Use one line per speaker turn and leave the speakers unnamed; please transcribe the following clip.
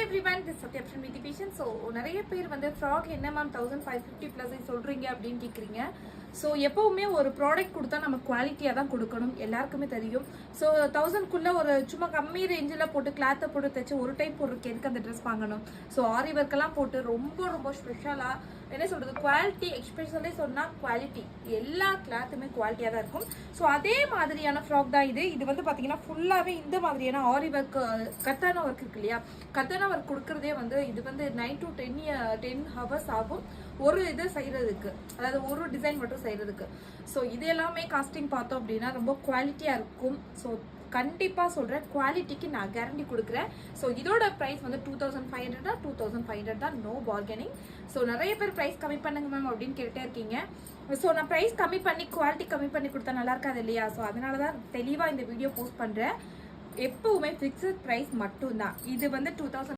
everyone, this is Satya from Meethi Patient. So நிறைய பேர் வந்து ஃப்ராக் என்ன மேம் 1550 ப்ளஸ் சொல்றீங்க அப்படின்னு கேட்குறீங்க. ஸோ எப்பவுமே ஒரு ப்ராடக்ட் கொடுத்தா நம்ம குவாலிட்டியாக தான் கொடுக்கணும், எல்லாருக்குமே தெரியும். ஸோ 1000க்குள்ள ஒரு சும்மா கம்மி ரேஞ்சில் போட்டு கிளாத்தை போட்டு தைச்சு ஒரு டைம் போடுறதுக்கு எதுக்கு அந்த ட்ரெஸ் வாங்கணும்? ஸோ ஆரி ஒர்க்கெல்லாம் போட்டு ரொம்ப ஸ்பெஷலாக என்ன சொல்றது, குவாலிட்டி எக்ஸ்பெஷலி சொன்னால் குவாலிட்டி எல்லா கிளாத்துமே குவாலிட்டியாக தான் இருக்கும். ஸோ அதே மாதிரியான ஃப்ராக் தான் இது. இது வந்து பார்த்தீங்கன்னா ஃபுல்லாகவே இந்த மாதிரியான ஆரி ஒர்க் கத்தானா ஒர்க் இருக்கு இல்லையா, கத்தானா ஒர்க் கொடுக்குறதே வந்து இது வந்து 9 to 10 ஹவர்ஸ் ஆகும் ஒரு இது செய்யறதுக்கு, அதாவது ஒரு டிசைன் மட்டும் செய்யறதுக்கு. ஸோ இது எல்லாமே காஸ்டிங் பார்த்தோம் அப்படின்னா ரொம்ப குவாலிட்டியாக இருக்கும். ஸோ கண்டிப்பாக சொல்கிறேன், குவாலிட்டிக்கு நான் கேரண்டி கொடுக்குறேன். ஸோ இதோட ப்ரைஸ் வந்து 2500 தான், நோ பார்கெனிங். ஸோ நிறைய பேர் ப்ரைஸ் கம்மி பண்ணுங்க மேம் அப்படின்னு கேட்டே இருக்கீங்க. ஸோ நான் ப்ரைஸ் கம்மி பண்ணி குவாலிட்டி கம்மி பண்ணி கொடுத்தா நல்லா இருக்காது இல்லையா? ஸோ அதனால தான் தெளிவாக இந்த வீடியோ போஸ்ட் பண்ணுறேன். எப்பவுமே ஃபிக்ஸட் ப்ரைஸ் மட்டும்தான். இது வந்து 2000